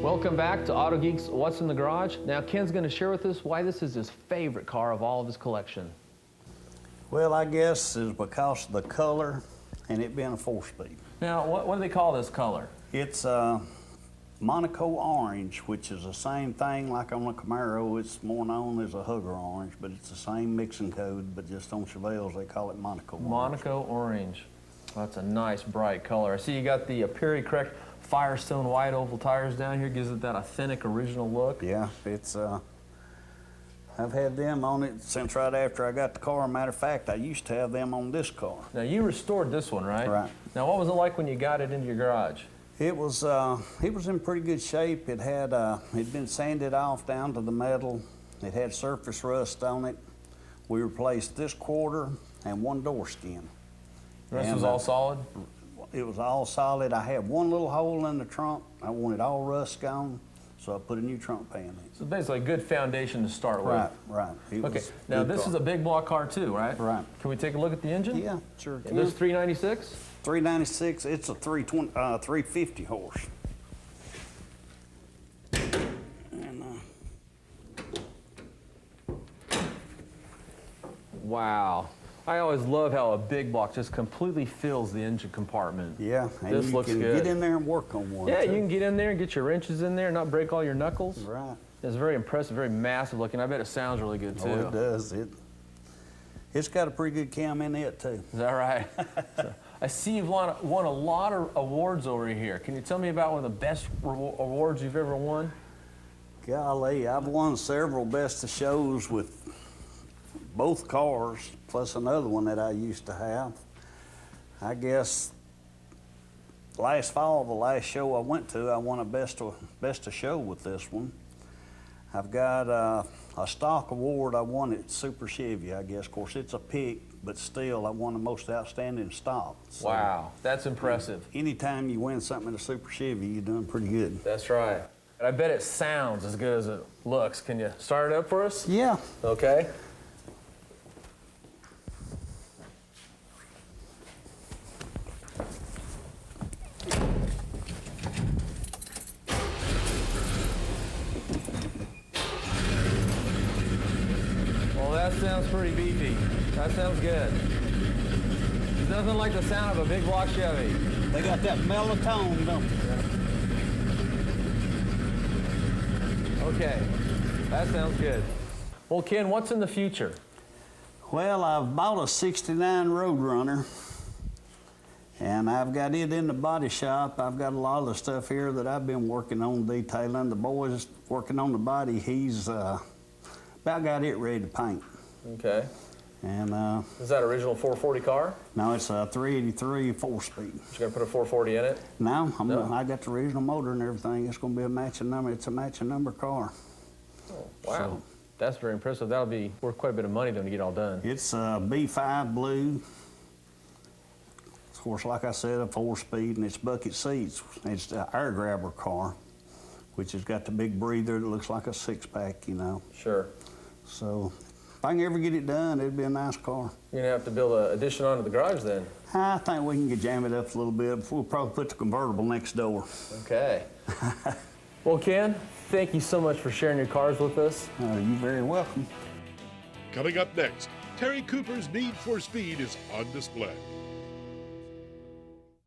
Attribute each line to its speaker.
Speaker 1: Welcome back to Auto Geeks What's in the Garage. Now Ken's going to share with us why this is his favorite car of all of his collection.
Speaker 2: Well, I guess it's because of the color and it being a 4-speed.
Speaker 1: Now, what do they call this color?
Speaker 2: It's Monaco orange, which is the same thing like on the Camaro. It's more known as a hugger orange, but it's the same mixing code, but just on Chevelles they call it Monaco orange.
Speaker 1: Monaco orange. That's a nice bright color. I see you got the Period Correct Firestone white oval tires down here. Gives it that authentic original look.
Speaker 2: Yeah, it's I've had them on it since right after I got the car. Matter of fact, I used to have them on this car.
Speaker 1: Now you restored this one, right?
Speaker 2: Right.
Speaker 1: Now what was it like when you got it into your garage?
Speaker 2: It was in pretty good shape. It had it'd been sanded off down to the metal. It had surface rust on it. We replaced this quarter and one door skin.
Speaker 1: The rest was all solid?
Speaker 2: It was all solid. I had one little hole in the trunk. I wanted all rust gone, so I put a new trunk pan in.
Speaker 1: So basically a good foundation to start with.
Speaker 2: Right.
Speaker 1: Okay, now this is a big block car too, right?
Speaker 2: Right.
Speaker 1: Can we take a look at the engine?
Speaker 2: Yeah, sure can.
Speaker 1: This 396?
Speaker 2: 396, it's a 350 horse. And,
Speaker 1: wow. I always love how a big block just completely fills the engine compartment.
Speaker 2: yeah, and
Speaker 1: This
Speaker 2: you
Speaker 1: looks
Speaker 2: can
Speaker 1: good.
Speaker 2: get in there and work on one.
Speaker 1: Yeah,
Speaker 2: too.
Speaker 1: you can get in there and get your wrenches in there and not break all your knuckles.
Speaker 2: Right.
Speaker 1: It's very impressive, very massive looking. I bet it sounds really good too.
Speaker 2: Oh, it does. It's got a pretty good cam in it too.
Speaker 1: Is that right? So, I see you've won a lot of awards over here. Can you tell me about one of the best awards you've ever won?
Speaker 2: Golly, I've won several best of shows with both cars, plus another one that I used to have. I guess last fall, the last show I went to, I won a best of show with this one. I've got a stock award I won at Super Chevy, I guess. Of course, it's a pick, but still, I won the most outstanding stock. So
Speaker 1: Wow, that's impressive.
Speaker 2: anytime you win something at a Super Chevy, you're doing pretty good.
Speaker 1: That's right. And I bet it sounds as good as it looks. Can you start it up for us?
Speaker 2: Yeah.
Speaker 1: Okay. Well, that sounds pretty beefy. That sounds good. There's nothing like the sound of a big block Chevy.
Speaker 2: They got that mellow tone, don't they?
Speaker 1: Okay, that sounds good. Well, Ken, what's in the future?
Speaker 2: Well, I've bought a 69 Roadrunner, and I've got it in the body shop. I've got a lot of the stuff here that I've been working on detailing. The boy's working on the body. He's about got it ready to paint.
Speaker 1: Okay.
Speaker 2: And
Speaker 1: Is that original 440 car?
Speaker 2: now it's a 383 4-speed.
Speaker 1: You gonna put a 440 in it?
Speaker 2: Now
Speaker 1: No.
Speaker 2: I got the original motor and everything. It's going to be a matching number. It's a matching number car.
Speaker 1: Oh, wow.
Speaker 2: So-
Speaker 1: That's very impressive. That'll be worth quite a bit of money then to get all done.
Speaker 2: It's a B5 blue. Of course, like I said, a 4-speed, and it's bucket seats. It's an air grabber car, which has got the big breather that looks like a 6-pack, you know.
Speaker 1: Sure.
Speaker 2: So if I can ever get it done, it'd be a nice car.
Speaker 1: You're gonna have to build an addition onto the garage then.
Speaker 2: I think we can jam it up a little bit. We'll probably put the convertible next door.
Speaker 1: Okay. Well, Ken, thank you so much for sharing your cars with us.
Speaker 2: You're very welcome.
Speaker 3: Coming up next, Terry Cooper's need for speed is on display.